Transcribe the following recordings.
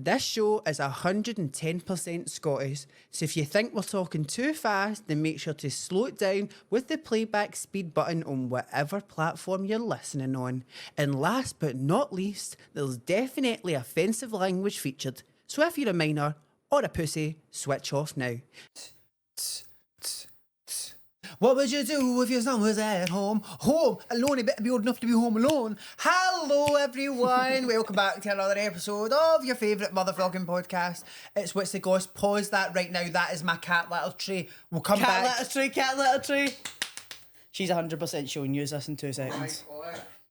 This show is 110% Scottish, so if you think we're talking too fast, then make sure to slow it down with the playback speed button on whatever platform you're listening on. And last but not least, there's definitely offensive language featured, so if you're a minor or a pussy, switch off now. What would you do if your son was at home? Home alone, he better be old enough to be home alone. Hello everyone, welcome back to another episode of your favourite motherfucking podcast. It's Wits The Goss. Pause that right now, that is my cat little tree. We'll come back. Cat little tree. She's 100% showing you this in 2 seconds.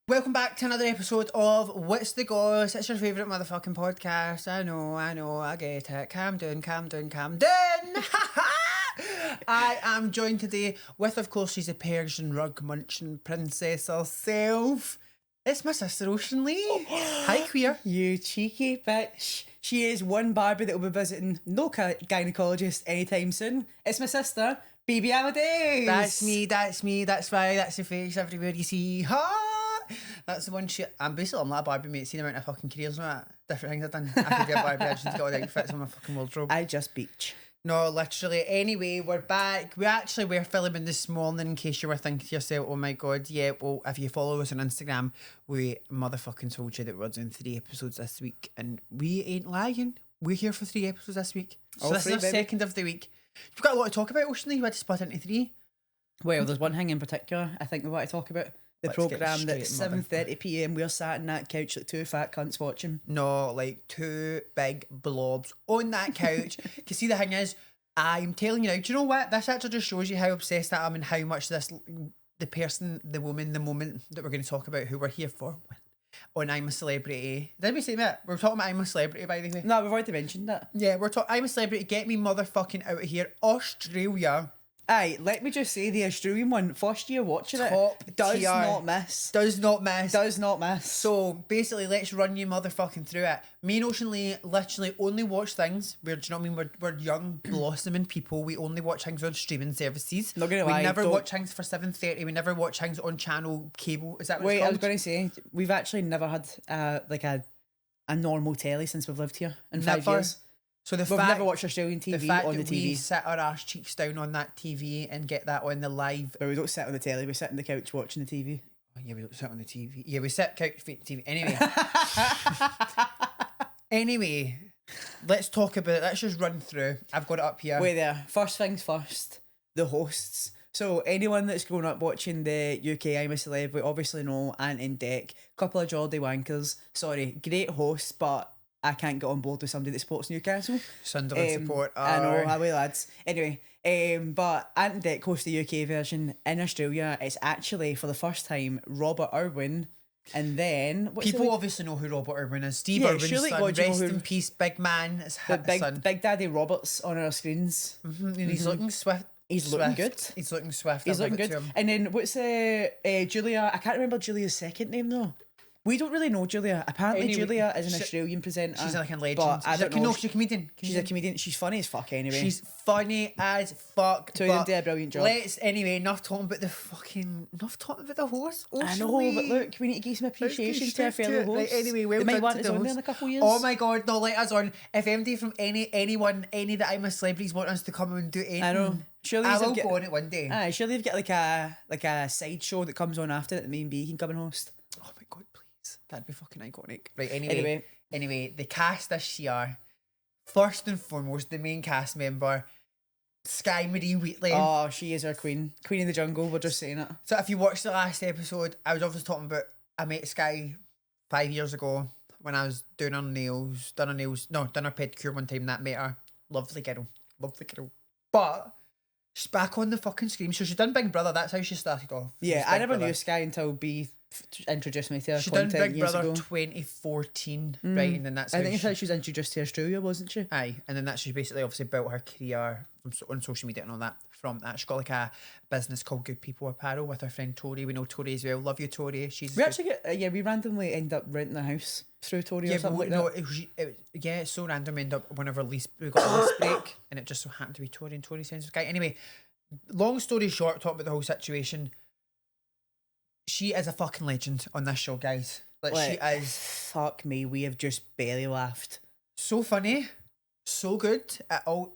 Welcome back to another episode of Wits The Goss. It's your favourite motherfucking podcast. I know, I get it. Calm down. I am joined today with, of course, she's a Persian rug munching princess herself. It's my sister Oceanlea. Hi, queer. You cheeky bitch. She is one Barbie that will be visiting no gynecologist anytime soon. It's my sister, Bebe Amadeus. That's me, that's right, that's the face everywhere you see. Ha! That's the one shit. I'm like a Barbie, mate. See the amount of fucking careers and that. Different things I've done. I could be a Barbie, I just got outfits on my fucking wardrobe. I just beach. No, literally. Anyway, we're back. We're filming this morning, in case you were thinking to yourself, oh my god, yeah, well, if you follow us on Instagram, we motherfucking told you that we're doing 3 episodes this week, and we ain't lying. We're here for 3 episodes this week. So this is our second of the week. We've got a lot to talk about, Oceanlea. We had to split into 3. Well, there's one thing in particular I think we want to talk about. The programme that 7:30 p.m. we're sat in that couch like 2 fat cunts watching. No, like 2 big blobs on that couch. Because see, the thing is, I'm telling you now, do you know what? This actually just shows you how obsessed I am and how much the person, the woman, the moment that we're going to talk about, who we're here for, on I'm a Celebrity. Did we say that? We're talking about I'm a Celebrity, by the way. No, we've already mentioned that. Yeah, we're talking I'm a Celebrity. Get me motherfucking out of here. Australia. Aye, let me just say the Australian one, first year watching Top it, does tier. not miss. Does not miss. So basically, let's run you motherfucking through it. Me and Oceanlea literally only watch things. Do you know what I mean? We're young, blossoming people. We only watch things on streaming services. Not gonna lie, we never watch things for 7:30. We never watch things on channel cable. Is that what it's I called? was going to say, we've actually never had like a normal telly since we've lived here in 5 years. So we've never watched Australian TV on the TV. We sit our arse cheeks down on that TV and get that on the live. But we don't sit on the telly, we sit on the couch watching the TV. Oh yeah, we don't sit on the TV. Yeah, we sit couch feet TV. Anyway, let's talk about it. Let's just run through. I've got it up here. Wait there. First things first, the hosts. So anyone that's grown up watching the UK I'm a Celeb, we obviously know Ant and Dec, couple of Geordie wankers. Sorry, great hosts, but I can't get on board with somebody that supports Newcastle. Sunderland support. I know, away lads. Anyway, but Ant and Dec host the UK version. In Australia, it's actually for the first time Robert Irwin, and then people obviously know who Robert Irwin is. Steve Irwin's son. Rest in peace, big man. It's Big Daddy Roberts on our screens. Mm-hmm. And he's looking swift. He's looking good. He's looking swift. He's looking good. And then what's Julia? I can't remember Julia's second name though. We don't really know Julia. Apparently, Julia is an Australian presenter. She's like a legend. But I don't know. She's a comedian. She's a comedian. She's funny as fuck anyway. She's funny as fuck. Two of them do a brilliant job. Enough talking about the horse. I know, but look, we need to give some appreciation to our fellow hosts. Right, anyway, they might want us on there in a couple of years. Oh my god, no, let us on. If MD from any that I'm a Celebrities want us to come and do anything, I know. Surely I will go on it one day. Aye, surely they've got like a side show that comes on after that me and B can come and host. Oh my god, please. That'd be fucking iconic. Right, anyway, the cast this year, first and foremost, the main cast member, Skye Wheatley. Oh, she is our queen. Queen of the jungle, we're just saying it. So if you watched the last episode, I was obviously talking about, I met Skye 5 years ago when I was doing her pedicure one time, that met her. Lovely girl. But she's back on the fucking screen. So she's done Big Brother, that's how she started off. Yeah, I never knew Skye until B introduced me to her. She done Big Brother 2014, right? And then that's I think it's how she was introduced to Australia, wasn't she? Aye, and then that's she basically obviously built her career on social media and all that from that. She's got like a business called Good People Apparel with her friend Tori. We know Tori as well. Love you, Tori. We randomly end up renting a house through Tori or something like that. It's so random. We end up we got a lease break, and it just so happened to be Tori and Tori Sense of Guy. Anyway, long story short, talk about the whole situation. She is a fucking legend on this show, guys. She is. Fuck me, we have just barely laughed So funny, so good.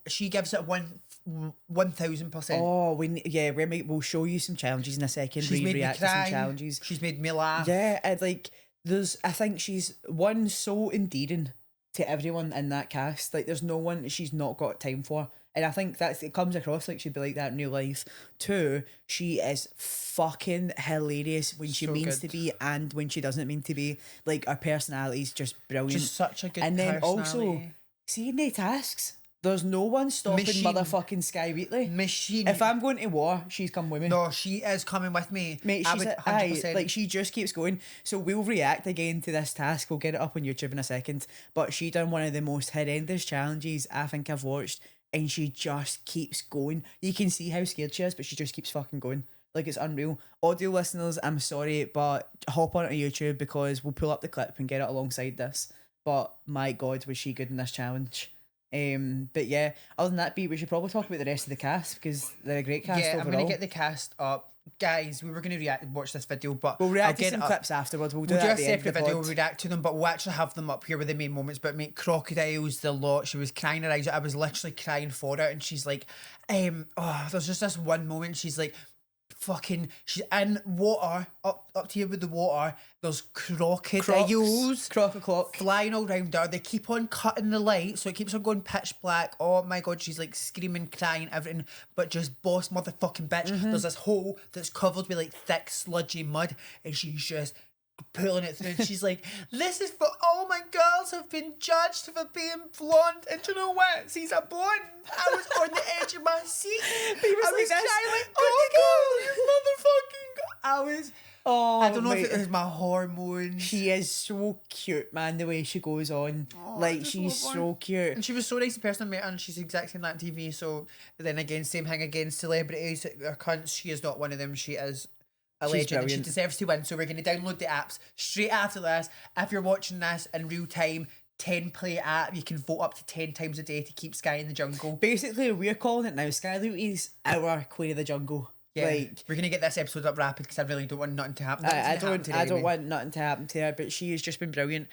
She gives it 1000%. Oh, we'll show you some challenges in a second. She's made me React to some cry. challenges. She's made me laugh. Yeah, and like I think she's one so endearing to everyone in that cast. Like, there's no one that she's not got time for, and I think it comes across like she'd be like that in real life. Two, she is fucking hilarious when she So means good. to be and when she doesn't mean to be. Like, her personality's just brilliant. Just such a good And then also, personality. seeing the tasks. There's no one stopping Machine. motherfucking Skye Wheatley. Machine. If I'm going to war, she's come with me. No, she is coming with me. Mate, I she's would aye, 100%. like, she just keeps going. So we'll react again to this task. We'll get it up on YouTube in a second. But she done one of the most horrendous challenges I think I've watched, and she just keeps going. You can see how scared she is, but she just keeps fucking going. Like, it's unreal. Audio listeners, I'm sorry, but hop on to YouTube because we'll pull up the clip and get it alongside this. But my God, was she good in this challenge? But yeah, other than that, we should probably talk about the rest of the cast because they're a great cast yeah, overall. I'm going to get the cast up. Guys, we were going to watch this video, but We'll react I'll to some get it clips afterwards. We'll do We'll that do at a the end of separate the video, pod. we'll react to them, but we'll actually have them up here with the main moments. But mate, crocodiles, the lot. She was crying her eyes out. I was literally crying for it, and she's like, there's just this one moment. She's like, she's in water, up to here with the water. There's crocodiles. Croc-a-clock. Flying all around her. They keep on cutting the light, so it keeps on going pitch black. Oh my God, she's like screaming, crying, everything, but just boss motherfucking bitch. There's this hole that's covered with like thick, sludgy mud, and she's just pulling it through. And she's like, this is for all my girls who've been judged for being blonde. And do you know what? She's a blonde. I was on the edge of my seat. I was crying like, oh my God, you motherfucking God. I was... Oh, I don't know mate. if it was my hormones. She is so cute, man, the way she goes on. Like, she's so cute. And she was so nice in person, mate, and she's the exact same like on TV. So then again, same thing again, celebrities are cunts. She is not one of them. She is a She's legend and she brilliant. deserves to win. So we're going to download the apps straight after this. If you're watching this in real time, 10 play app, you can vote up to 10 times a day to keep Skye in the jungle. Basically, we're calling it now. Skye Wheatley's our Queen of the Jungle. Yeah, Like, we're going to get this episode up rapid because I really don't want nothing to happen. I don't want nothing to happen to her, but she has just been brilliant.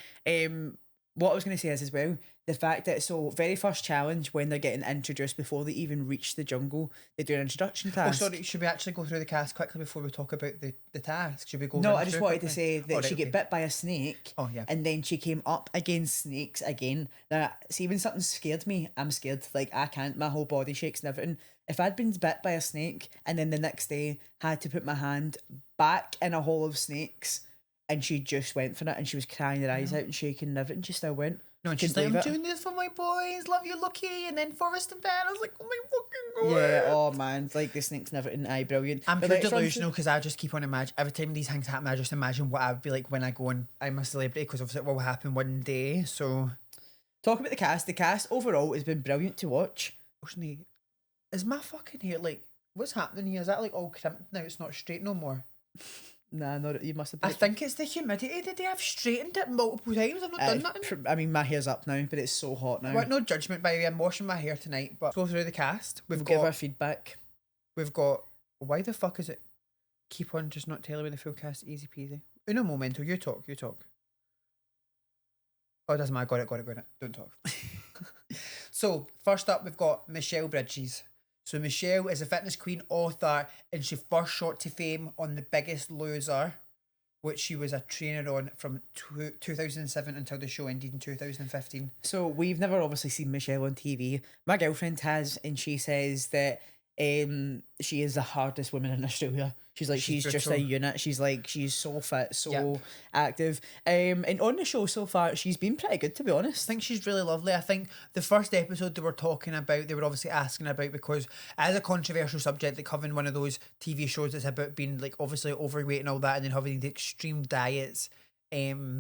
What I was going to say is as well, the fact that very first challenge when they're getting introduced before they even reach the jungle, they do an introduction Oh, task. sorry, should we actually go through the cast quickly before we talk about the task? Should we go No, run I just through wanted to quickly? say that Oh, right, she okay. get bit by a snake. Oh, yeah. And then she came up against snakes again. Now, see, when something scared me, I'm scared. Like, I can't. My whole body shakes and everything. If I'd been bit by a snake and then the next day had to put my hand back in a hole of snakes and she just went for it and she was crying her eyes out and shaking and everything, she still went. No, and Couldn't she's like, I'm believe it. doing this for my boys, love you, Lucky, and then Forrest and Ben. I was like, oh my fucking God. Yeah, oh man, like the snakes and everything, aye, brilliant. I'm But pure let's run delusional because I just keep on imagining, every time these things happen, I just imagine what I would be like when I go and I'm a celebrity because obviously it will happen one day. So, Talk about the cast. The cast overall has been brilliant to watch. Oceanlea, is my fucking hair like, what's happening here? Is that like all crimped now? It's not straight no more. Nah, no, you must have I been. think it's the humidity today. I've straightened it multiple times. I've not done nothing. I mean, my hair's up now, but it's so hot now. Right, no judgment, by the way. I'm washing my hair tonight, but go through the cast. We'll give our feedback. We've got. Why the fuck is it? Keep on just not telling me the full cast. Easy peasy. Uno momento. You talk. Oh, it doesn't matter. Got it. Don't talk. So, first up, we've got Michelle Bridges. So, Michelle is a fitness queen, author, and she first shot to fame on The Biggest Loser, which she was a trainer on from 2007 until the show ended in 2015. So we've never obviously seen Michelle on TV. My girlfriend has, and she says that she is the hardest woman in Australia. She's like, she's just a brutal. unit. She's like, she's so fit, so Yep. active. And on the show so far, she's been pretty good, to be honest. I think she's really lovely. I think the first episode they were talking about, they were obviously asking about, because as a controversial subject, they covering one of those TV shows that's about being like obviously overweight and all that, and then having the extreme diets. But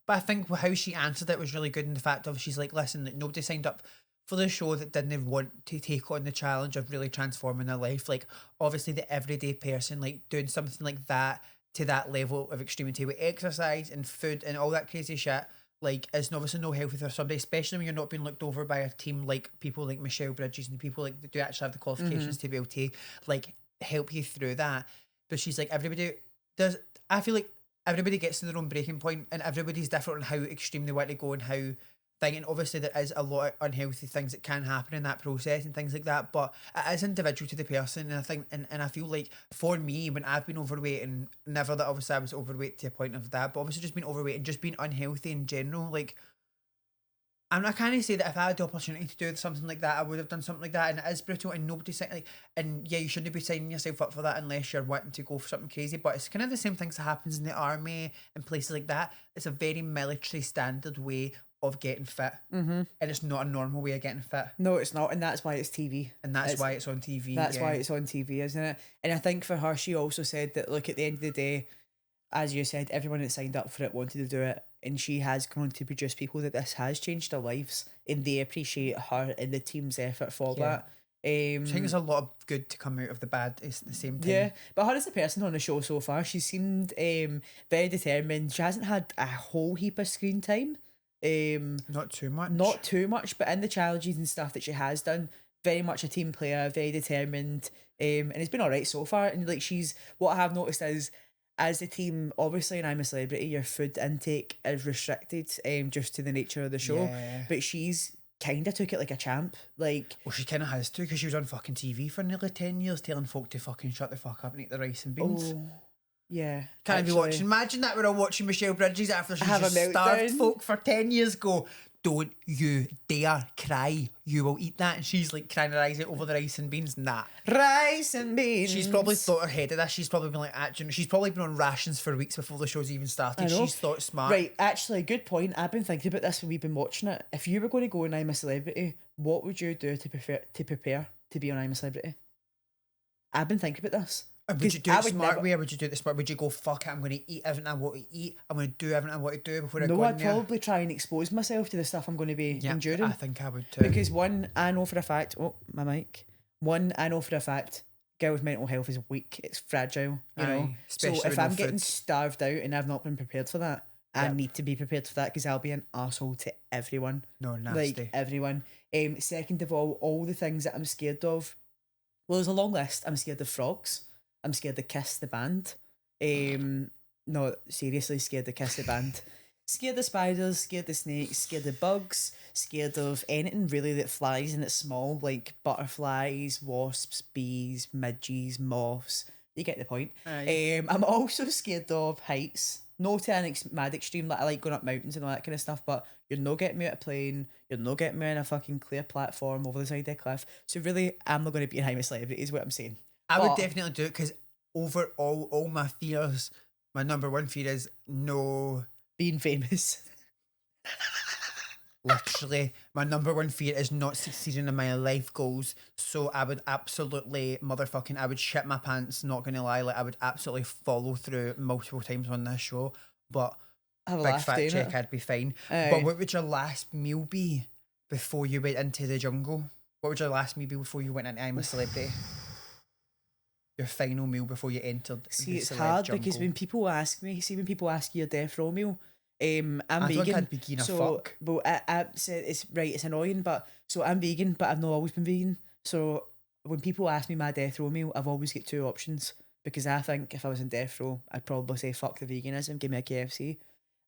I think how she answered it was really good in the fact of she's like, listen, like, nobody signed up for the show that didn't want to take on the challenge of really transforming their life. Like, obviously the everyday person, like doing something like that to that level of extremity with exercise and food and all that crazy shit, like, it's obviously no healthy for somebody, especially when you're not being looked over by a team like people like Michelle Bridges and people like that do actually have the qualifications to be able to like help you through that. But she's like, everybody does. I feel like everybody gets to their own breaking point and everybody's different on how extreme they want to go and how thing, and obviously there is a lot of unhealthy things that can happen in that process and things like that, but it is individual to the person. And I think, and I feel like for me, when I've been overweight, and never that obviously I was overweight to a point of that, but obviously just being overweight and just being unhealthy in general, like I can't say that if I had the opportunity to do something like that, I would have done something like that. And it is brutal, and nobody's saying like, and yeah, you shouldn't be signing yourself up for that unless you're wanting to go for something crazy. But it's kind of the same things that happens in the army and places like that. It's a very military standard way of getting fit, and it's not a normal way of getting fit. No, it's not, and that's why it's TV, and that's why it's on TV. That's why it's on TV, isn't it? And I think for her, she also said that, look, at the end of the day, as you said, everyone that signed up for it wanted to do it, and she has gone to produce people that this has changed their lives, and they appreciate her and the team's effort for that. I think there's a lot of good to come out of the bad at the same time. Yeah, but her as a person on the show so far, she seemed very determined. She hasn't had a whole heap of screen time. Not too much. Not too much, but in the challenges and stuff that she has done, very much a team player, very determined, and it's been alright so far. And like what I have noticed is, as a team, obviously, and I'm a Celebrity, your food intake is restricted, just to the nature of the show. Yeah. But she's kind of took it like a champ. Like, well, she kind of has to, because she was on fucking TV for nearly 10 years telling folk to fucking shut the fuck up and eat the rice and beans. oh, yeah. Can't be watching. Imagine that we're all watching Michelle Bridges after she's Have a just starved meltdown. folk for 10 years. Go, don't you dare cry. You will eat that. And she's like crying her eyes out over the rice and beans. Nah. Rice and beans. She's probably thought ahead of this. She's probably been like, actually, she's probably been on rations for weeks before the show's even started. She's thought smart. Right, actually, good point. I've been thinking about this when we've been watching it. If you were going to go and I'm a Celebrity, what would you do to prepare to be on I'm a Celebrity? I've been thinking about this. Would you do it the smart way, or would you do it the smart? Would you go, fuck it, I'm going to eat everything I want to eat. I'm going to do everything I want to do before I go in No, I'd there? probably try and expose myself to the stuff I'm going to be enduring. I think I would too. Because one, I know for a fact, my mic. One, I know for a fact, girls' mental health is weak. It's fragile, you know. So especially if with I'm no getting food. starved out and I've not been prepared for that, I need to be prepared for that, because I'll be an arsehole to everyone. No, nasty. Like, everyone. Second of all the things that I'm scared of, well, there's a long list. I'm scared of frogs. I'm scared to Kiss the band. No, seriously, scared to Kiss the band. Scared of spiders, scared of snakes, scared of bugs, scared of anything really that flies and it's small, like butterflies, wasps, bees, midges, moths. You get the point. I'm also scared of heights. No to an mad extreme, like I like going up mountains and all that kind of stuff, but you're not getting me out a plane, you're not getting me on a fucking clear platform over the side of a cliff. So really, I'm not going to be a Celebrity, is what I'm saying. I would definitely do it, because over all my fears, my number one fear is no... being famous. Literally, my number one fear is not succeeding in my life goals. So I would absolutely I would shit my pants, not gonna lie. Like, I would absolutely follow through multiple times on this show. But big fat check, I'd be fine. But what would your last meal be before you went into the jungle? What would your last meal be before you went into I'm a Celebrity? Your final meal before you entered See, the it's celeb hard jungle. because when people ask me, when people ask you a death row meal, I'm vegan. Think I'd be keen fuck. But I said it's right. It's annoying, but so I'm vegan, but I've not always been vegan. So when people ask me my death row meal, I've always got two options, because I think if I was in death row, I'd probably say fuck the veganism, give me a KFC.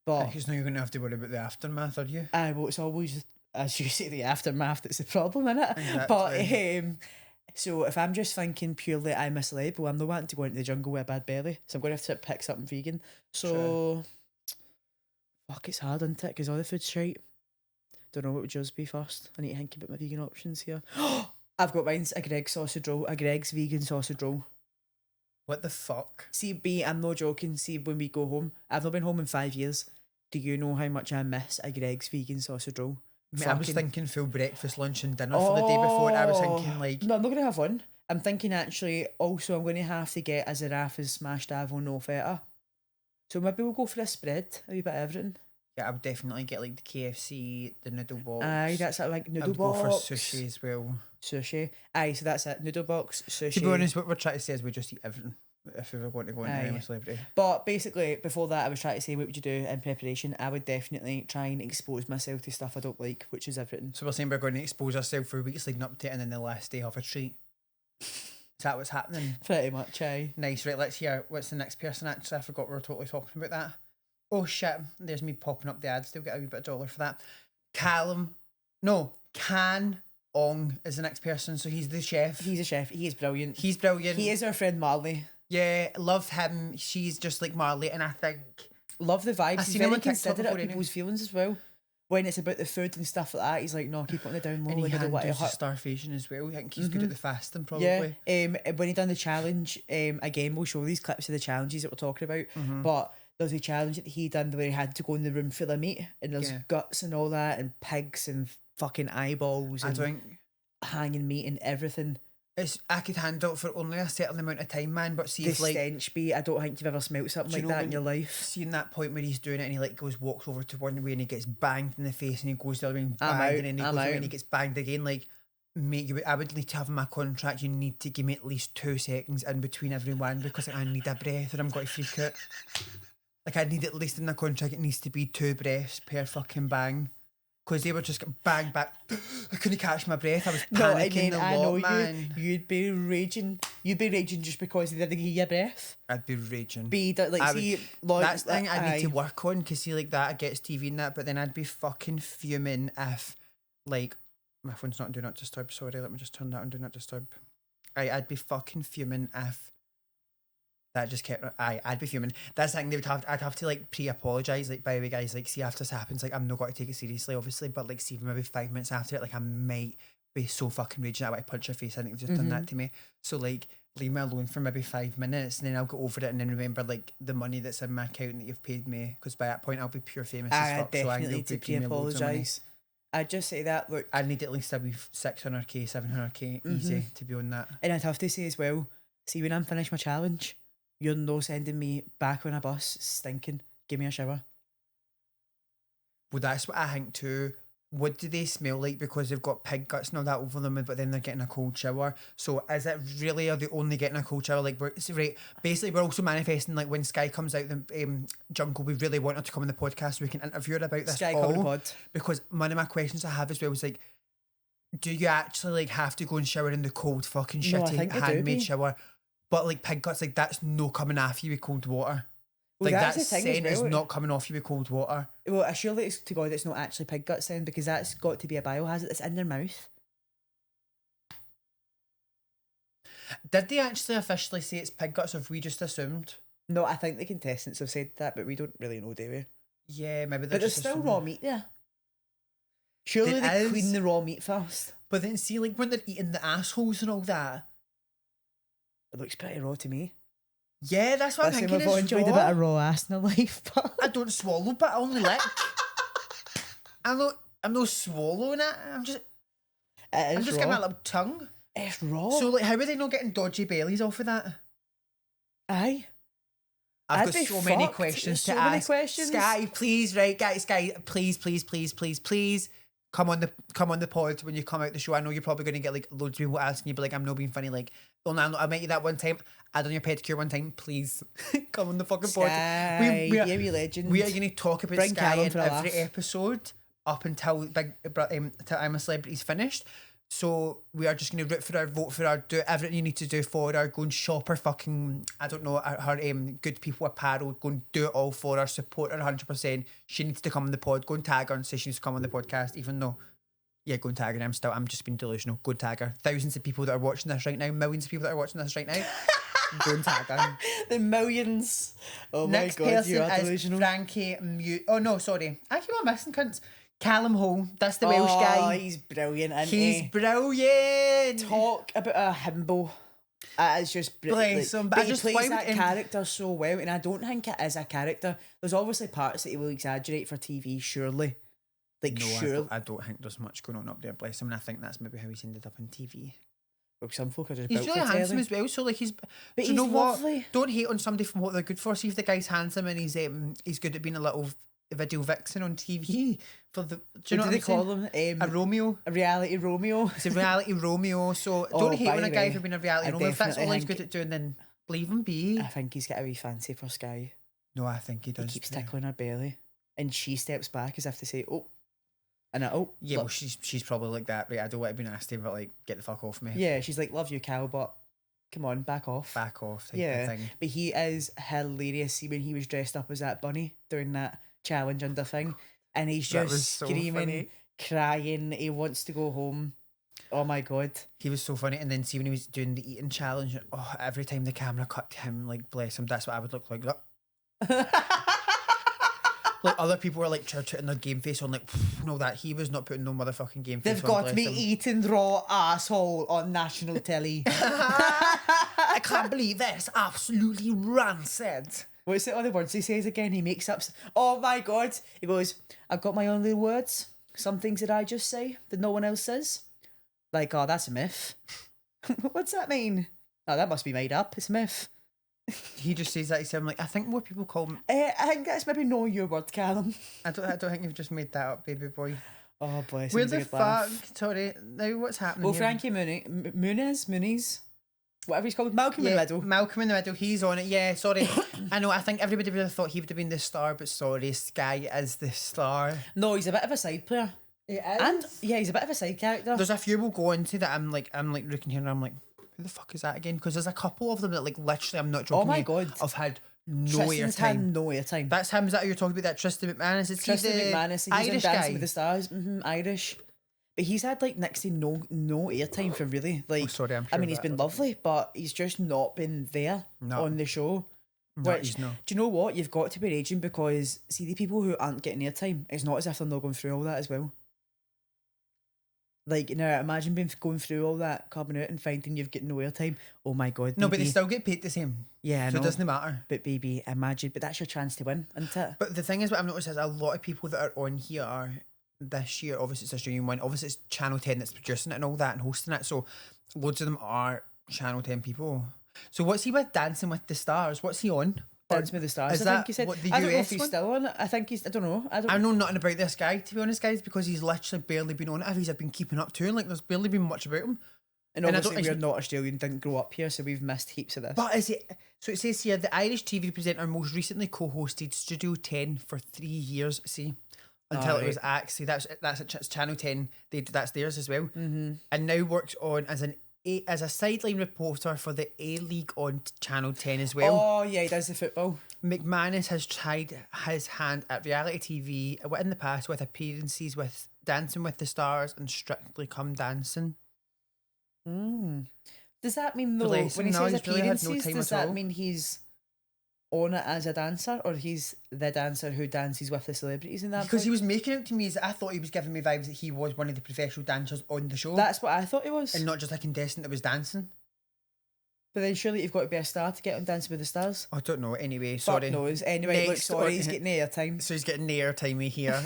But because now you're going to have to worry about the aftermath, are you? well, it's always, as you say, the aftermath that's the problem, innit? Exactly. But so if I'm just thinking purely I'm a celeb, well, I'm not wanting to go into the jungle with a bad belly, so I'm going to have to pick something vegan. So, fuck, it's hard, isn't it? Because all the food's shite. Don't know, what would yours be first? I need to think about my vegan options here. I've got mine's a Greg's sausage roll, a Greg's vegan sausage roll. What the fuck? See, B, I'm not joking. See, when we go home, I've not been home in 5 years. Do you know how much I miss a Greg's vegan sausage roll? Mate, I was thinking full breakfast, lunch and dinner for the day before, and I was thinking like... No, I'm not going to have one. I'm thinking actually, also I'm going to have to get a Zarafa's smashed avo no feta. So maybe we'll go for a spread, a wee bit of everything. Yeah, I would definitely get like the KFC, the noodle box. Aye, that's it, like noodle box. I would go for sushi as well. Sushi. Aye, so that's it, noodle box, sushi. To be honest, what we're trying to say is we just eat everything if we were going to go into I'm a Celebrity. But basically, before that, I was trying to say, what would you do in preparation? I would definitely try and expose myself to stuff I don't like, which is everything. So we're saying we're going to expose ourselves for weeks leading up to it, and then the last day have a treat. Is that what's happening? Pretty much, aye. Nice, right, let's hear what's the next person. Actually, I forgot we were totally talking about that. Oh shit, there's me popping up the ad, still get a wee bit of dollar for that. Callum, no, Can Ong is the next person. So he's the chef. He's a chef. He is brilliant. He's brilliant. He is our friend Marley. Yeah, love him. She's just like Marley, and I think love the vibes. I He's seen him very on TikTok considerate of before, people's feelings as well. When it's about the food and stuff like that, he's like, no, keep it on the down low. and he Like, I don't want to handles the hurt. starvation as well. I think he's good at the fasting, probably. Yeah. When he done the challenge, again, we'll show these clips of the challenges that we're talking about. But there's a challenge that he done where he had to go in the room full of meat, and there's guts and all that, and pigs and fucking eyeballs, and hanging meat and everything. I could handle it for only a certain amount of time, man. But see, The if like stench be, I don't think you've ever smelt something like that in your life. seeing that point where he's doing it and he like walks over to one way and he gets banged in the face and he goes the other way and I'm banged out, and then he I'm goes away out. and he gets banged again. Like, mate, I would need to have in my contract. You need to give me at least 2 seconds in between every one because I need a breath or I'm going to freak out. Like, I need at least in the contract. It needs to be 2 breaths per fucking bang. Because they were just bang back. I couldn't catch my breath. I was panicking I know man. You'd be raging. You'd be raging just because they didn't give you a breath. I'd be raging. That's the thing I need to work on because see, like that, it gets TV and that, but then I'd be fucking fuming if, like, my phone's not on Do Not Disturb. Sorry, let me just turn that on Do Not Disturb. I'd be fucking fuming if that just kept. I'd be fuming. That's the thing. I'd have to like pre-apologise. Like, by the way, guys, like, see, after this happens, like, I'm not going to take it seriously, obviously, but like, see, maybe 5 minutes after it, like, I might be so fucking raging. I want to punch your face. I think you've just done that to me. So like, leave me alone for maybe 5 minutes, and then I'll go over it, and then remember like the money that's in my account that you've paid me. Because by that point, I'll be pure famous as fuck. Definitely so I need to pre-apologise. I'd just say that. Look, I need at least a wee 600k, 700k easy to be on that. And I'd have to say as well. See, when I'm finished my challenge, you're no sending me back on a bus stinking. Give me a shower. Well, that's what I think too. What do they smell like because they've got pig guts and all that over them, but then they're getting a cold shower? So is it really, are they only getting a cold shower? Like, basically we're also manifesting, like, when Skye comes out the jungle, we really want her to come on the podcast so we can interview her about this Skye, all. come on the pod. Because one of my questions I have as well was like, do you actually like have to go and shower in the cold fucking shitty handmade shower? But like pig guts, like, that's no coming off you with cold water. Well, like, that scent is not coming off you with cold water. Well, I surely it's to God it's not actually pig guts then, because that's got to be a biohazard that's in their mouth. Did they actually officially say it's pig guts, or have we just assumed? No, I think the contestants have said that, but we don't really know, do we? Yeah, maybe. But there's still raw meat there. Surely they clean the raw meat first. But then see, like, when they're eating the assholes and all that, it looks pretty raw to me. Yeah, that's what I'm thinking. We've all enjoyed a bit of raw ass in our life, but I don't swallow, but I only lick. I'm not swallowing it. I'm just getting my little tongue. It's raw. So like, how are they not getting dodgy bellies off of that? Aye. I've got so many questions to ask. Skye, please, right, guys, Skye, please. Come on the pod when you come out the show. I know you're probably going to get like loads of people asking you, but like, I'm not being funny. Like, I met you that one time. I done your pedicure one time. Please come on the fucking pod. We legend. We are going to talk about Skye in every episode up until till I'm a Celebrity's finished. So we are just going to root for her, vote for her, do everything you need to do for her, go and shop her fucking, I don't know, her Good People apparel, go and do it all for her, support her 100%. She needs to come on the pod, go and tag her and say she needs to come on the podcast, even though, yeah, go and tag her. I'm just being delusional. Go and tag her. Thousands of people that are watching this right now, millions of people that are watching this right now. Go and tag her. The millions. Oh Next my God, you are delusional. Frankie Mute. Oh no, sorry. I keep on missing cunts. Callum Hole, that's the Welsh guy. Oh, he's brilliant, isn't He's brilliant. Talk about a himbo. It's just brilliant. Bless him. But he plays that character so well, and I don't think it is a character. There's obviously parts that he will exaggerate for TV, surely. Like, no, sure. I don't think there's much going on up there, bless him, and I think that's maybe how he's ended up on TV. Well, some folk are just he's built really for handsome telly. as well, so like he's. But do you know lovely. What? Don't hate on somebody from what they're good for. See if the guy's handsome and he's good at being a little video vixen on TV for the. Do you know what they call him? A Romeo. A reality Romeo. It's a reality Romeo. So don't hate on a guy for being a reality Romeo. If that's all he's good at doing, then leave him be. I think he's got a wee fancy for Skye. No, I think he does. He keeps tickling her belly, and she steps back as if to say, "Oh." And yeah, look. Well, she's probably like that. Right, I don't want to be nasty, but like, get the fuck off me. Yeah, she's like, love you, Cal, but come on, back off. Back off. Type of thing. But he is hilarious. See, when he was dressed up as that bunny doing that challenge under thing, and he's just screaming, crying. He wants to go home. Oh my God. He was so funny. And then see when he was doing the eating challenge, oh, every time the camera cut to him, like bless him, that's what I would look like. Like other people were like putting their game face on, like no, that he was not putting no motherfucking game face They've on. got me eating raw asshole on national telly. I can't believe this. Absolutely rancid. What's the other words he says again? He makes up. Oh my God. He goes, I've got my own little words. Some things that I just say that no one else says. Like, oh, that's a myth. What's that mean? Oh, that must be made up. It's a myth. He just says that. He said, like, I think more people call him. I think that's maybe know your word, Callum. I don't think you've just made that up, baby boy. Oh, bless him. Where the fuck? Sorry. Now what's happening? Well, here? Frankie Muniz, whatever he's called, Malcolm in the Middle. Malcolm in the Middle. He's on it. Yeah, sorry. I know. I think everybody would have thought he would have been the star, but sorry, Skye is the star. No, he's a bit of a side player. He is. And yeah, he's a bit of a side character. There's a few we'll go into that I'm like looking here and I'm like, who the fuck is that again? Because there's a couple of them that like literally, I'm not joking. Oh my God. I've had no Tristan's airtime. had no airtime. That's him. Is that who you're talking about? That Tristan McManus? Is Tristan he the McManus, he's Irish in Dancing guy? with the Stars. Irish. But he's had like next to no airtime for really. Like, sorry, I'm I sure mean, he's that been lovely, but he's just not been there No. on the show. No, Which, he's not. do you know what? You've got to be raging because see the people who aren't getting airtime, it's not as if they're not going through all that as well. Like, now imagine going through all that, coming out and finding you've got no airtime. Oh my God. No, but they Bebe. still get paid the same. Yeah, I So know. it doesn't matter. But baby, imagine. But that's your chance to win, isn't it? But the thing is, what I've noticed is a lot of people that are on here are this year, obviously it's Australian one, obviously it's Channel 10 that's producing it and all that and hosting it. So loads of them are Channel 10 people. So what's he with Dancing with the Stars? What's he on? Dancing with the Stars. Is I that think he said. what, the I don't know if US he's one? still on it. I think he's. I don't know. I know nothing about this guy, to be honest, guys, because he's literally barely been on it. If he's been keeping up to, like, there's barely been much about him. And And I obviously don't- we're not Australian, didn't grow up here, so we've missed heaps of this. But is it? So it says here the Irish TV presenter most recently co-hosted Studio 10 for 3 years. See, until it was axed. See, that's it's Channel 10. That's theirs as well. Mm-hmm. And now works on as a sideline reporter for the A League on Channel 10 as well. Oh yeah, he does the football. McManus has tried his hand at reality TV in the past with appearances with Dancing with the Stars and Strictly Come Dancing. Does that mean though, Bless when him, he no, says he's really had no appearances, time does at that all. mean he's on it as a dancer, or he's the dancer who dances with the celebrities in that? Because point? he was making it to me as I thought he was giving me vibes that he was one of the professional dancers on the show. That's what I thought he was. And not just a contestant that was dancing. But then surely you've got to be a star to get on Dancing with the Stars. I don't know. Anyway, sorry. Fuck knows. Anyway, look, Next sorry, on- he's getting airtime. So he's getting the airtime here.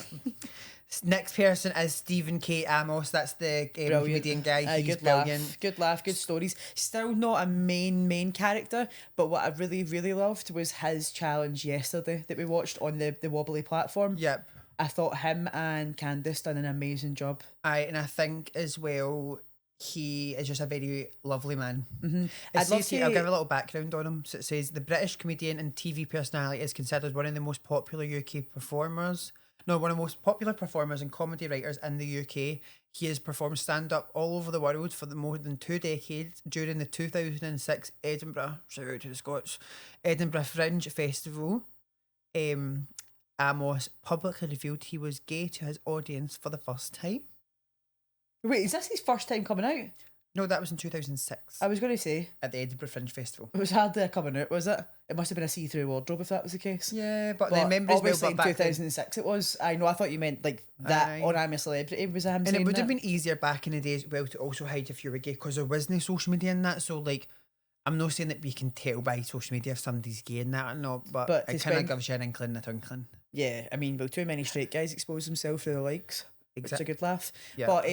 Next person is Stephen K. Amos. That's the comedian guy. Aye, He's good brilliant. laugh, good stories. Still not a main character, but what I really loved was his challenge yesterday that we watched on the wobbly platform. Yep. I thought him and Candice done an amazing job. And I think as well, he is just a very lovely man. Mm-hmm. I'll give a little background on him. So it says the British comedian and TV personality is considered one of the most popular UK performers. No, one of the most popular performers and comedy writers in the UK. He has performed stand-up all over the world for more than 2 decades during the 2006 Edinburgh, shout out to the Scots, Edinburgh Fringe Festival. Amos publicly revealed he was gay to his audience for the first time. Wait, is this his first time coming out? No, that was in 2006 I was going to say, at the Edinburgh Fringe Festival. it was hardly coming out, was it? It must have been a see-through wardrobe if that was the case. Yeah, but But then remember as well, obviously but in back then, 2006 it was. I know, I thought you meant like that Aye. on I'm a Celebrity was him and saying it would have that. been easier back in the days as well to also hide if you were gay because there wasn't social media in that. So like, I'm not saying that we can tell by social media if somebody's gay and that or not, but But to it kind of spend- gives you an inkling and a twinkling. Yeah, I mean, well, too many straight guys expose themselves through the likes. Which is a Exactly. good laugh. Yeah. But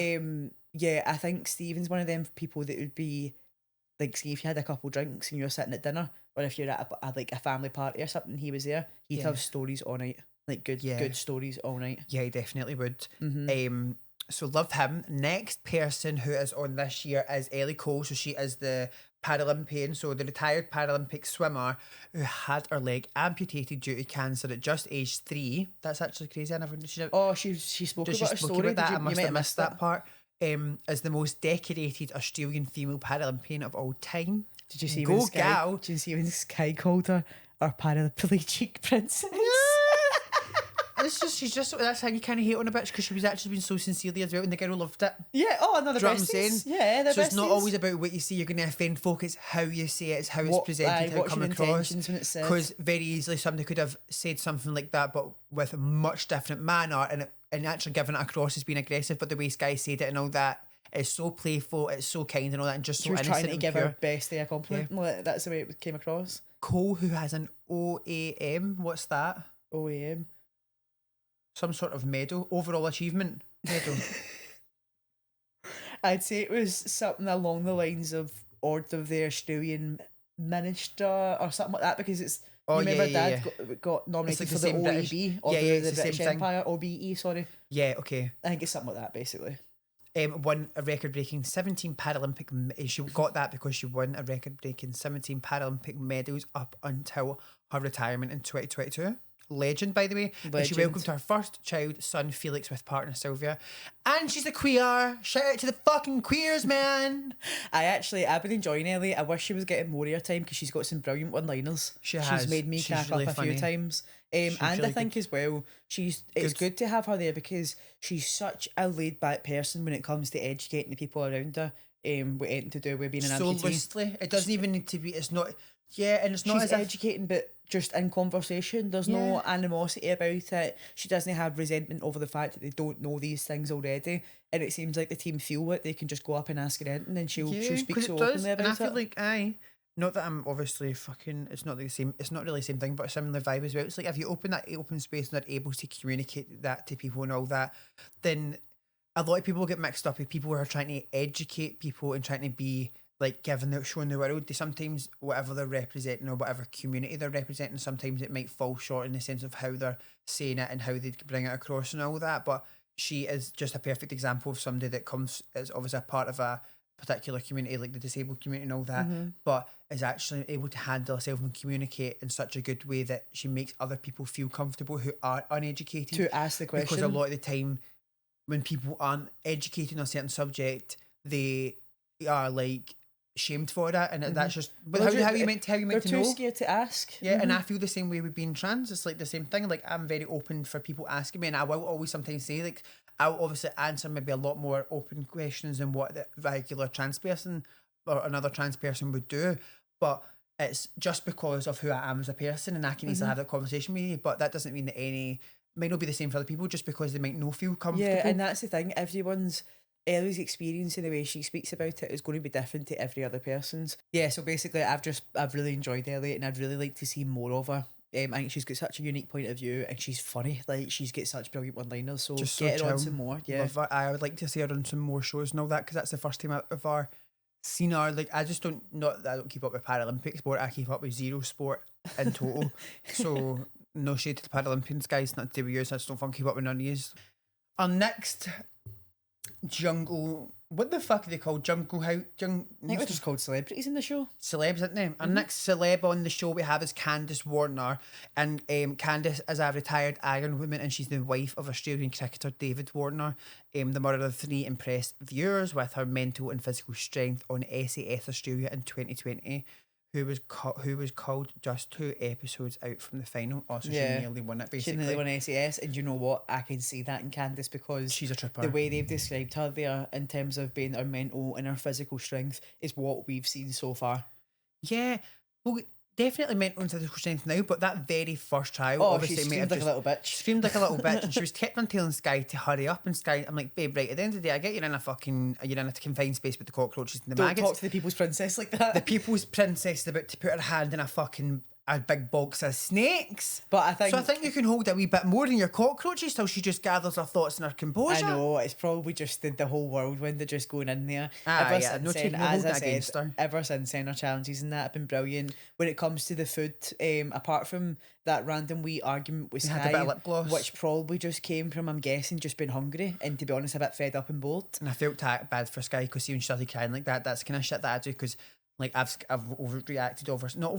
yeah, I think Stephen's one of them people that would be like, see, if you had a couple drinks and you're sitting at dinner, or if you're at like a family party or something, he was there. He'd Yeah. have stories all night, like good stories all night. Yeah, he definitely would. Mm-hmm. So love him. Next person who is on this year is Ellie Cole. So she is the Paralympian, so the retired Paralympic swimmer who had her leg amputated due to cancer at just age 3. That's actually crazy. I never knew she. Oh, she spoke She about her spoke story. about that. Did I you must might have missed that part. As the most decorated Australian female Paralympian of all time. Did you see Go when Skye, gal. Did you see when Skye called her our paraplegic princess? It's just that's how you kind of hate on a bitch because she was actually being so sincerely as well, and the girl loved it. Yeah, oh, another Do you know what I'm saying? besties. Yeah, they're So it's not besties. always about what you say you're going to offend folk. It's how you say it. It's how it's presented, how it what's come your across. intentions when it's said. Because very easily somebody could have said something like that, but with a much different manner, and actually giving it across as being aggressive. But the way Skye said it and all that is so playful. It's so kind and all that, and just so She was innocent trying to and give pure. her bestie a compliment. Like, that's the way it came across. Cole, who has an OAM, what's that? OAM. Some sort of medal, overall achievement medal. I'd say it was something along the lines of Order of the Australian Minister or something like that, because it's. Oh, you remember yeah, Dad got nominated like for the the same OEB, British- or yeah, the it's the British same thing. Empire, OBE, sorry. Yeah, okay. I think it's something like that, basically. Won a record-breaking 17 Paralympic. She got that because she won a record-breaking 17 Paralympic medals up until her retirement in 2022. Legend, by the way. And she Legend. welcomed her first child, son Felix, with partner Sylvia. And she's a queer. Shout out to the fucking queers, man. I've been enjoying Ellie. I wish she was getting more airtime because she's got some brilliant one-liners. She's made me crack really up a funny. few times. And really I think as well, it's good to have her there because she's such a laid back person when it comes to educating the people around her. With anything to do with being an So amputee. loosely. It doesn't even need to be. It's not. Yeah, and it's not She's as if. educating, but just in conversation. There's no animosity about it. She doesn't have resentment over the fact that they don't know these things already. And it seems like the team feel it. They can just go up and ask her anything, and she'll speak 'cause so it does, openly about and I feel it. like not that I'm obviously fucking. It's not the same. It's not really the same thing, but a similar vibe as well. It's like if you open that open space and are able to communicate that to people and all that, then a lot of people get mixed up with people who are trying to educate people and trying to be like showing the world. They sometimes, whatever they're representing or whatever community they're representing, sometimes it might fall short in the sense of how they're saying it and how they bring it across and all that. But she is just a perfect example of somebody that comes as obviously a part of a particular community, like the disabled community and all that, but is actually able to handle herself and communicate in such a good way that she makes other people feel comfortable who are uneducated To ask the question. because a lot of the time when people aren't educated on a certain subject, they are like shamed for it, and that's just. But how you meant They're to too know? scared to ask. Yeah, and I feel the same way with being trans. It's like the same thing. Like I'm very open for people asking me, and I will always sometimes say like I'll obviously answer maybe a lot more open questions than what the regular trans person or another trans person would do, but. It's just because of who I am as a person, and I can easily have that conversation with you. But that doesn't mean that might not be the same for other people, just because they might not feel comfortable. Yeah, and that's the thing. Ellie's experience and the way she speaks about it is going to be different to every other person's. Yeah, so basically, I've really enjoyed Ellie, and I'd really like to see more of her. I think she's got such a unique point of view, and she's funny. Like she's got such brilliant one-liners. So Just get so her on chill. some more. Yeah, Love her. I would like to see her on some more shows and all that, because that's the first time I've ever seen her. Like I just don't, not that I don't keep up with Paralympic sport, I keep up with zero sport in total. So no shade to the Paralympians, guys, not to do with yours. I just don't fucking keep up with none of yous. Our next jungle, what the fuck are they called? Jungle how I think we're just called celebrities in the show. celebs, isn't they? Our next celeb on the show we have is Candice Warner, and Candice is a retired Iron Woman, and she's the wife of Australian cricketer David Warner. The mother of 3 impressed viewers with her mental and physical strength on SAS Australia in 2020. Who was called just 2 episodes out from the final. Also, Yeah. she nearly won it. She Basically, nearly won SAS, and you know what? I can see that in Candice because she's a tripper. the way they've described her there in terms of being her mental and her physical strength is what we've seen so far. Yeah, well, definitely mental and physical strength now, but that very first trial, Oh, obviously, she might have screamed like a just little bitch. screamed like a little bitch, and she was kept on telling Skye to hurry up. And Skye, I'm like, babe, right, at the end of the day, I get you're in a confined space with the cockroaches and the Don't maggots. talk to the people's princess like that. The people's princess is about to put her hand in a big box of snakes. But I So I think you can hold a wee bit more than your cockroaches till she just gathers her thoughts and her I composure. know, it's probably just the whole whirlwind of just going in there. Yeah, no taking no holding it against her. Ever since then, our challenges and that have been brilliant. When it comes to the food, apart from that random wee argument with had a bit of lip Skye, gloss. which probably just came from, I'm guessing, just being hungry and, to be honest, a bit fed up and bored. And I felt bad for Skye because when she started crying like that, that's kind of shit that I do, because like I've overreacted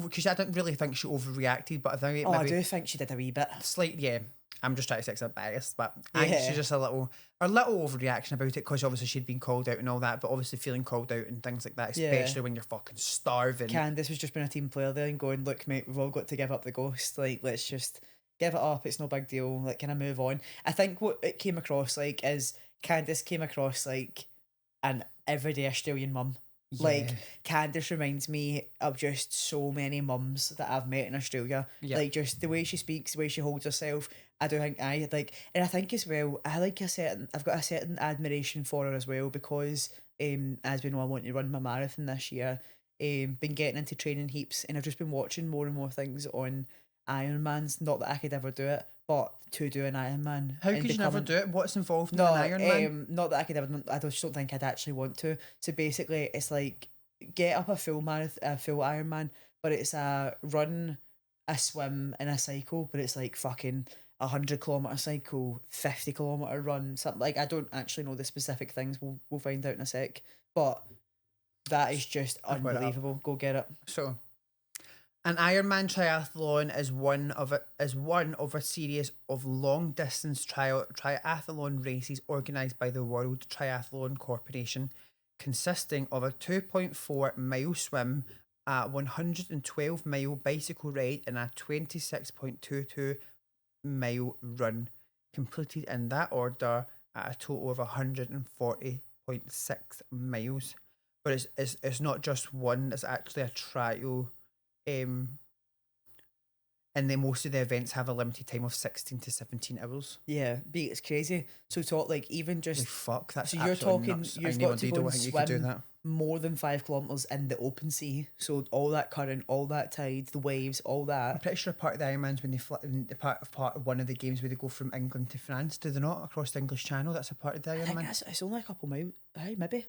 because I didn't really think she overreacted, but I think I maybe do think she did a wee bit. slight, yeah. I'm just trying to say I'm biased, but I think Yeah. she's just a little overreaction about it, because obviously she'd been called out and all that, but obviously feeling called out and things like that, especially when you're fucking starving. Candice was just being a team player there and going, look, mate, we've all got to give up the ghost. Like, let's just give it up. It's no big deal. Like, can I move on? I think what it came across like is Candice came across like an everyday Australian mum. Like, Yeah. Candice reminds me of just so many mums that I've met in Australia. Yeah. Like, just the way she speaks, the way she holds herself. I do think I like, and I think as well, I've got a certain admiration for her as well because, as we know, I want to run my marathon this year. Been getting into training heaps, and I've just been watching more and more things on Ironmans. Not that I could ever do it, but to do an Ironman. How and could you never becoming- do it? What's involved in no, an Ironman? not that I could ever. I just don't think I'd actually want to. So basically, it's like get up a full marathon, a full Ironman, but it's a run, a swim, and a cycle. But it's like fucking 100 kilometer cycle, 50 kilometer run, something like I don't actually know the specific things. We'll find out in a sec. But that is just I've got it up. unbelievable. Go get it. So, an Ironman triathlon is one of a series of long distance triathlon races organised by the World Triathlon Corporation, consisting of a 2.4 mile swim, a 112 mile bicycle ride, and a 26.22 mile run, completed in that order at a total of 140.6 miles. But it's not just one, it's actually a trial. And then most of the events have a limited time of 16 to 17 hours. Yeah, it's crazy. So talk like even just Like, fuck, that's so you're absolutely talking nuts. you've I got never to did go know and think you could do swim that. more than 5 kilometers in the open sea. So all that current, all that tide, the waves, all I'm that. pretty sure part of the Ironmans when they part of one of the games where they go from England to France, do they not? Across the English Channel, that's a part of the I think Ironman. it's only a couple miles. Aye, maybe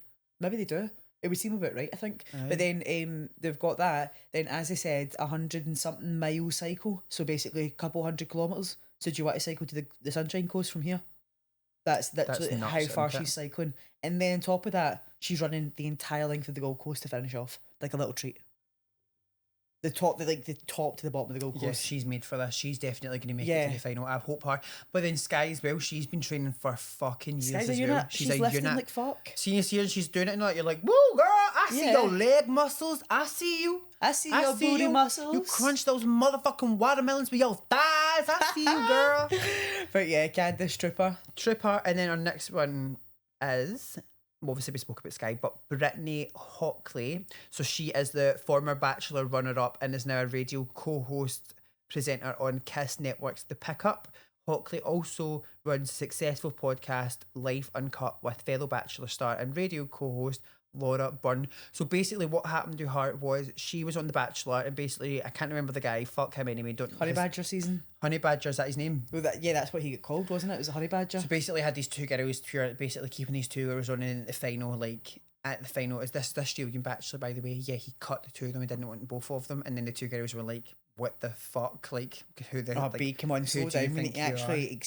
they do. It would seem about right, I think. Aye. But then they've got that. Then, as I said, 100 and something mile cycle. So basically, a couple 100 kilometers. So do you want to cycle to the Sunshine Coast from here? That's Nuts, how far isn't it? she's cycling. And then on top of that, she's running the entire length of the Gold Coast to finish off, like a little treat. The top to the bottom of the Gold Yeah, Coast. she's made for this. She's definitely going to make it Yeah. to the final. I hope her. But then Skye as well, she's been training for fucking years Skye's a as unit. well. She's lifting like fuck. Seeing you and she's doing it and like, you're like, whoa, girl, I see Yeah. your leg muscles. I see you. I see your booty you. muscles. You crunch those motherfucking watermelons with your thighs. I see you, girl. But yeah, Candice Tripper. And then our next one is, well, obviously we spoke about Skye, but Brittany Hockley. So she is the former Bachelor runner-up and is now a radio co-host presenter on Kiss Network's The Pickup. Hockley also runs a successful podcast, Life Uncut, with fellow Bachelor star and radio co-host Laura Byrne. So basically what happened to her was she was on The Bachelor and basically, I can't remember the guy, fuck him anyway. Honey Badger season. Honey Badger, is that his name? Well, that's what he got called, wasn't it? It was a Honey Badger. So basically had these two girls, basically keeping these two girls on in the final, like at the final, is this Australian Bachelor, by the way? Yeah, he cut the two of them, he didn't want both of them, and then the two girls were like, what the fuck? Like, who the Oh, like, B, come on, who slow do you down. When think he you actually,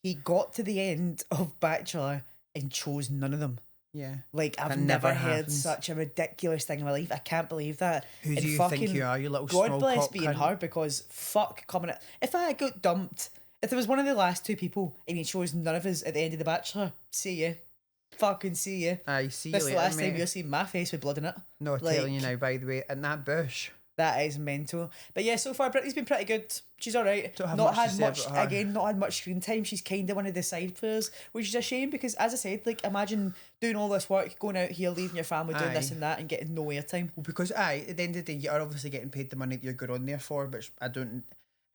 he got to the end of Bachelor and chose none of them. Yeah. Like, I've That never never heard happens. such a ridiculous thing in my life. I can't believe that. Who And do you think you are, you little God small bless cock being cunt? her, because fuck coming at. If I got dumped, if there was one of the last two people and he chose none of us at the end of The Bachelor, see ya. Fucking see ya. I see you That's the later, last time mate. you'll see my face with blood in it. No, I'm telling you now, by the way, in that bush. That is mental. But yeah, so far Brittany's been pretty good. She's alright. Don't have Not much to had say much about her. again, not had much screen time. She's kinda one of the side players, which is a shame because as I said, like imagine doing all this work, going out here, leaving your family, doing this Aye. and that and getting no airtime. Well, because at the end of the day, you are obviously getting paid the money that you're going on there for, but I don't.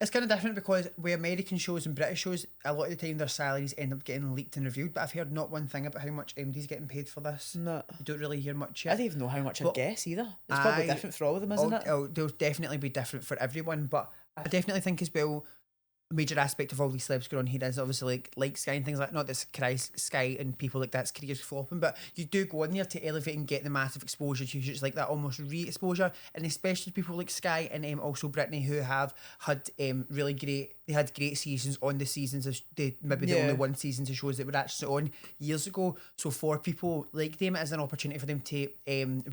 It's kind of different because with American shows and British shows, a lot of the time their salaries end up getting leaked and reviewed. But I've heard not one thing about how much MD's getting paid for this. No. You don't really hear much I yet. don't even know how much I'd But guess either. It's probably I- different for all of them, isn't it? They'll definitely be different for everyone, but I definitely think as well, a major aspect of all these celebs going on here is obviously like Skye and things like not this Skye and people like that's careers flopping, but you do go in there to elevate and get the massive exposure to it's like that almost re-exposure, and especially people like Skye and also Brittany who have had really great. They had great seasons on the seasons of maybe the Yeah. only one seasons of shows that were actually on years ago. So for people like them, it is an opportunity for them to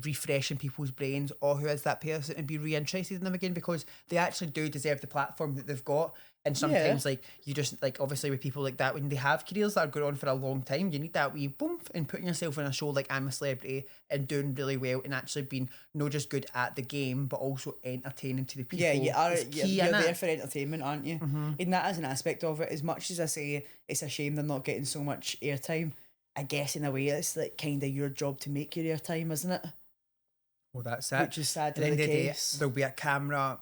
refresh in people's brains or who is that person and be reinterested in them again because they actually do deserve the platform that they've got. And sometimes, like, you just, like, obviously with people like that, when they have careers that are going on for a long time, you need that wee boom and putting yourself in a show like I'm a Celebrity and doing really well and actually being not just good at the game, but also entertaining to the people. Yeah, you are. It's key, You're innit? there for entertainment, aren't you? And that is an aspect of it. As much as I say it's a shame they're not getting so much airtime, I guess in a way it's like kind of your job to make your airtime, isn't it? Well, that's it. Which is At the sadly end the of the day, case. there'll be a camera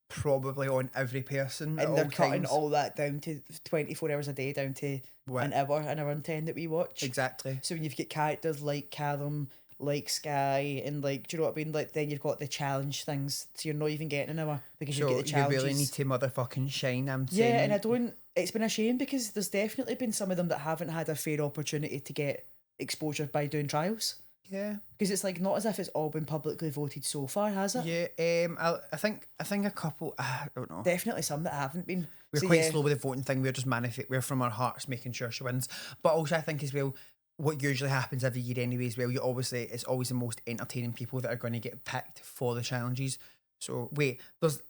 probably on every person at And all they're cutting times. all that down to 24 hours a day, down to What? an hour and 10 that we watch. Exactly. So when you've got characters like Callum, like Skye, and like, do you know what I mean? Like, then you've got the challenge things, so you're not even getting an hour because you So get the you challenges. really need to motherfucking shine, I'm Yeah, saying. and I don't. It's been a shame because there's definitely been some of them that haven't had a fair opportunity to get exposure by doing trials. Yeah. Because it's like not as if it's all been publicly voted so far, has it? Yeah, I think a couple. I don't know. Definitely some that haven't been. We're So, quite yeah. slow with the voting thing. We're just we're from our hearts making sure she wins. But also, I think as well, what usually happens every year anyway as well, it's always the most entertaining people that are going to get picked for the challenges. So wait, I was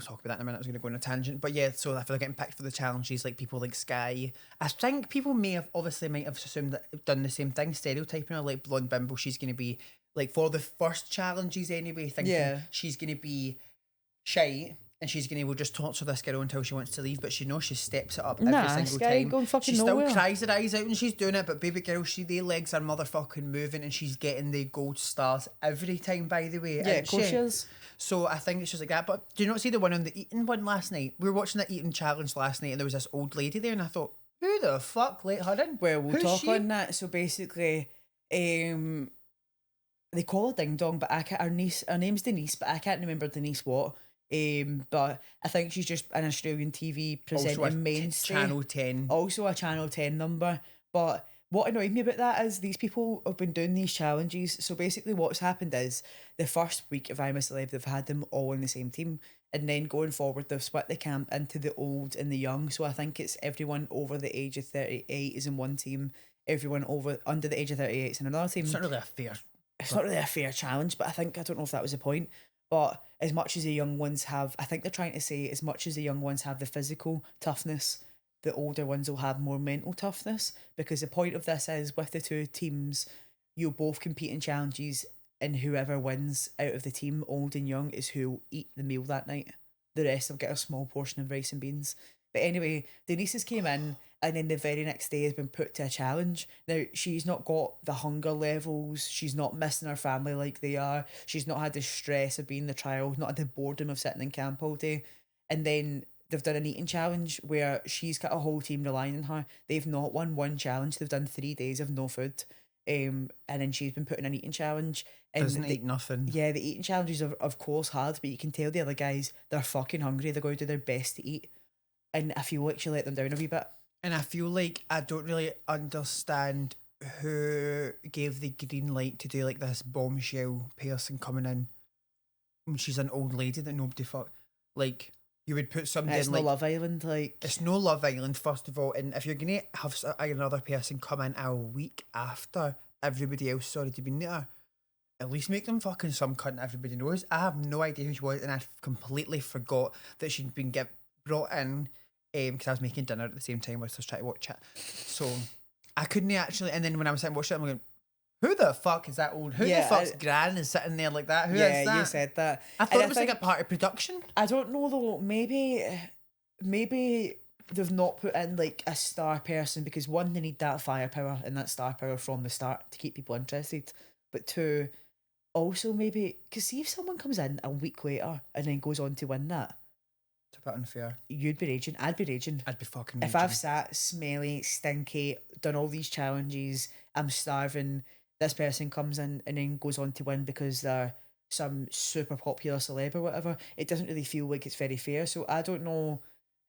talking about that in a minute. I was going to go on a tangent, but yeah. So if they're getting picked for the challenges, like people like Skye, I think people might have assumed that done the same thing, stereotyping her like blonde bimbo. She's going to be like for the first challenges anyway, thinking she's going to be shy and she's going to will just torture this girl until she wants to leave. But she knows she steps it up every single Skye time. going fucking She still nowhere. cries her eyes out when she's doing it. But baby girl, their legs are motherfucking moving, and she's getting the gold stars every time. By the way, Yeah, of course she is. So I think it's just like that. But do you not see the one on the eating one last night? We were watching the eating challenge last night, and there was this old lady there, and I thought, who the fuck let her in? Well, we'll Who's talk she? on that. So basically, they call her Ding Dong, but her name's Denise, but I can't remember Denise what. But I think she's just an Australian TV Also a presenting mainstay. Channel 10. Also a Channel 10 number. But what annoyed me about that is these people have been doing these challenges. So basically what's happened is the first week of I'm a Celeb, they've had them all in the same team. And then going forward, they've split the camp into the old and the young. So I think it's everyone over the age of 38 is in one team. Everyone under the age of 38 is in another team. It's not really a fair. It's not really a fair challenge, but I don't know if that was the point. But as much as the young ones have, I think they're trying to say, as much as the young ones have the physical toughness, the older ones will have more mental toughness. Because the point of this is, with the two teams, you'll both compete in challenges, and whoever wins out of the team, old and young, is who will eat the meal that night. The rest will get a small portion of rice and beans. But anyway, Denise's came in, and then the very next day has been put to a challenge. Now, she's not got the hunger levels. She's not missing her family like they are. She's not had the stress of being in the trial, not had the boredom of sitting in camp all day. And then they've done an eating challenge where she's got a whole team relying on her. They've not won one challenge. They've done 3 days of no food. And then she's been put in an eating challenge. And Doesn't eat nothing. Yeah, the eating challenges are of course hard, but you can tell the other guys, they're fucking hungry. They're going to do their best to eat. And I feel like she let them down a wee bit. And I feel like I don't really understand who gave the green light to do like this bombshell person coming in when she's an old lady that nobody fuck. Like, you would put somebody It's in no like. Love Island, like. It's no Love Island, first of all. And if you're going to have another person come in a week after everybody else has already been there, at least make them fucking some cunt everybody knows. I have no idea who she was, and I completely forgot that she'd been brought in because I was making dinner at the same time whilst I was trying to watch it. So I couldn't actually, and then when I was sitting watching it, I'm going, who the fuck is that old? Who the fuck's Gran is sitting there like that? Who is that? Yeah, you said that. I thought it was like a part of production. I don't know though, maybe they've not put in like a star person because one, they need that firepower and that star power from the start to keep people interested. But two, also maybe, because see if someone comes in a week later and then goes on to win that, It's a bit unfair. you'd be raging. I'd be raging. I'd be fucking If raging. I've sat smelly, stinky, done all these challenges, I'm starving, this person comes in and then goes on to win because they're some super popular celeb or whatever, it doesn't really feel like it's very fair. So I don't know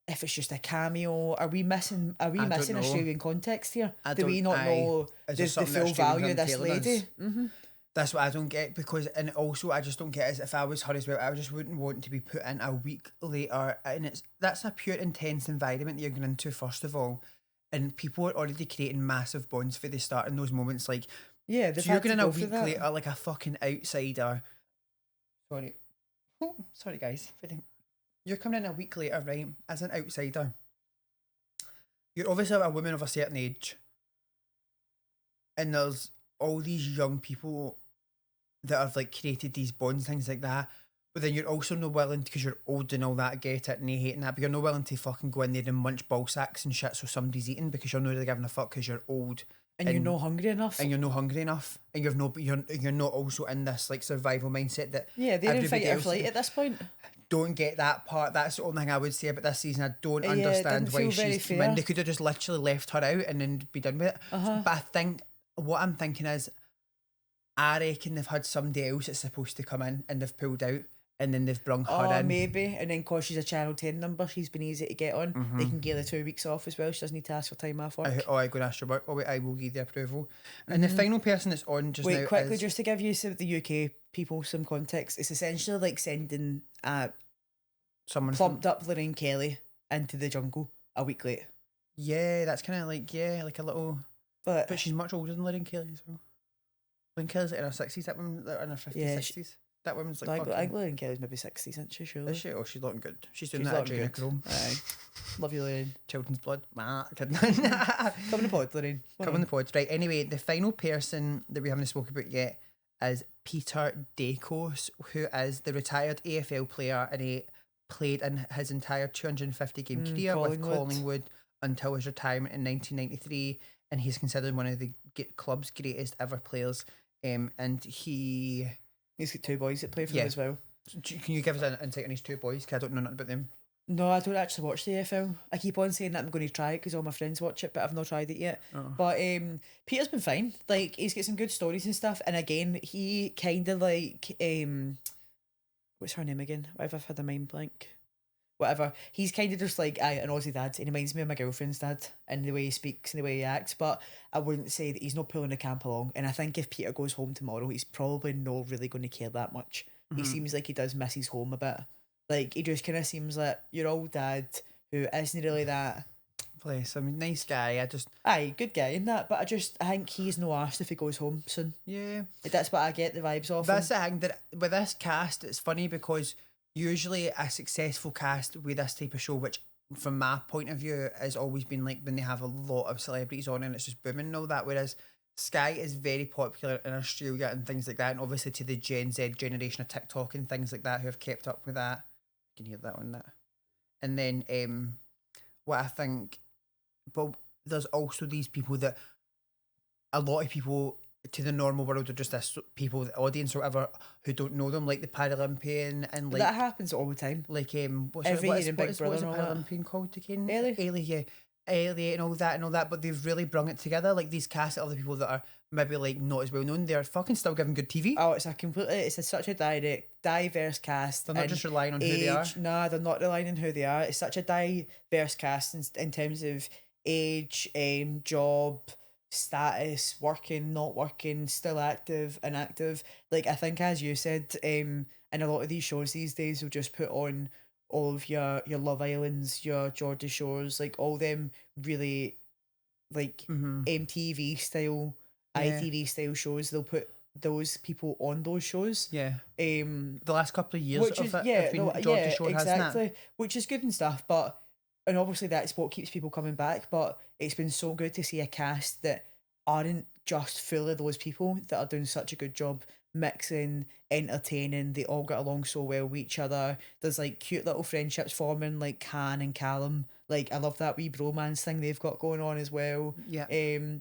if it's just a cameo. Are we missing don't know. Australian context here? Do we don't- not know is the there something full that value of Australians this aren't telling lady? us? That's what I don't get, because, and also I just don't get is if I was her as well, I just wouldn't want to be put in a week later, and that's a pure intense environment that you're going into first of all, and people are already creating massive bonds for the start in those moments. Like, Yeah, so you're going in a week later like a fucking outsider. Sorry, sorry guys. you're coming in a week later, right? As an outsider, you're obviously a woman of a certain age, and there's all these young people that have like created these bonds, things like that. But then you're also not willing, because you're old and all that, get it, and they hating that. But you're not willing to fucking go in there and munch ball sacks and shit so somebody's eating, because you're not really giving a fuck because you're old and you're not hungry enough. and you're not hungry enough, and you're not also in this like survival mindset that Yeah, they're in everybody fight or else flight at this point. don't get that part. That's the only thing I would say about this season. I don't Yeah, it understand didn't why feel very she's fair. when they could have just literally left her out and then be done with it. But I think what I'm thinking is, I reckon they've had somebody else that's supposed to come in and they've pulled out, and then they've brung her in. Maybe, and then cause she's a Channel 10 number, she's been easy to get on. They can give her 2 weeks off as well. She doesn't need to ask for time off work. I go and ask your work. Oh wait, I will give the approval. And the final person that's on just now. Wait, quickly, is, just to give you the UK people some context, it's essentially like sending someone plumped up Lorraine Kelly into the jungle a week late. Yeah, that's kind of like like a little. But she's much older than Lorraine Kelly as well. Lorraine Kelly's like in her 60s. That woman in her 50s, Yeah, 60s. That woman's like. I think Lorraine Kelly's maybe 60, isn't she? Surely. Is she? Oh, she's looking good. She's doing She's that looking good. adrenochrome. Aye. Love you, Lorraine. Children's blood. Kidding. Come on the pod, Lorraine. Come on the pod. Right, anyway, the final person that we haven't spoken about yet is Peter Dacos, who is the retired AFL player, and he played in his entire 250 game career with Collingwood until his retirement in 1993, and he's considered one of the club's greatest ever players. And he's got 2 boys that play for him as well. Can you give us an insight on his 2 boys? Because I don't know nothing about them. No, I don't actually watch the AFL. I keep on saying that I'm going to try it because all my friends watch it, but I've not tried it yet. But Peter's been fine. Like, he's got some good stories and stuff. And again, he kind of like what's her name again? I've had a mind blank. Whatever. He's kind of just like an Aussie dad. He reminds me of my girlfriend's dad in the way he speaks and the way he acts. But I wouldn't say that he's not pulling the camp along. And I think if Peter goes home tomorrow, he's probably not really going to care that much. He seems like he does miss his home a bit. Like, he just kind of seems like your old dad who isn't really that. Bless him, nice guy. Aye, good guy in that, but I think he's no arsed if he goes home soon. Yeah. That's what I get the vibes of. That's the thing, that with this cast, it's funny because usually a successful cast with this type of show, which from my point of view has always been like when they have a lot of celebrities on and it's just booming and all that, whereas Skye is very popular in Australia and things like that, and obviously to the Gen Z generation of TikTok and things like that who have kept up with that. You can hear that on that. And then what I think, but there's also these people that a lot of people to the normal world are just this people, the audience or whatever, who don't know them, like the Paralympian and like that happens all the time. Like what's Every it, year in Big Brother what's a and all that. Paralympian called again? Ellie, yeah. Ellie and all that, but they've really brung it together. Like these cast of other people that are maybe like not as well known, they're fucking still giving good TV. Oh, it's such a diverse cast. They're not just relying on who they are. Nah, they're not relying on who they are. It's such a diverse cast in terms of age, job, status, working, not working, still active, inactive. Like, I think, as you said, in a lot of these shows these days, will just put on all of your Love Islands, your Geordie Shores, like all them really like MTV style, ITV style shows. They'll put those people on those shows. Yeah. The last couple of years of it, Geordie Shore exactly, hasn't it? which is good and stuff, but and obviously that's what keeps people coming back. But it's been so good to see a cast that aren't just full of those people that are doing such a good job mixing, entertaining. They all get along so well with each other. There's like cute little friendships forming, like Can and Callum. Like, I love that wee bromance thing they've got going on as well. Yeah.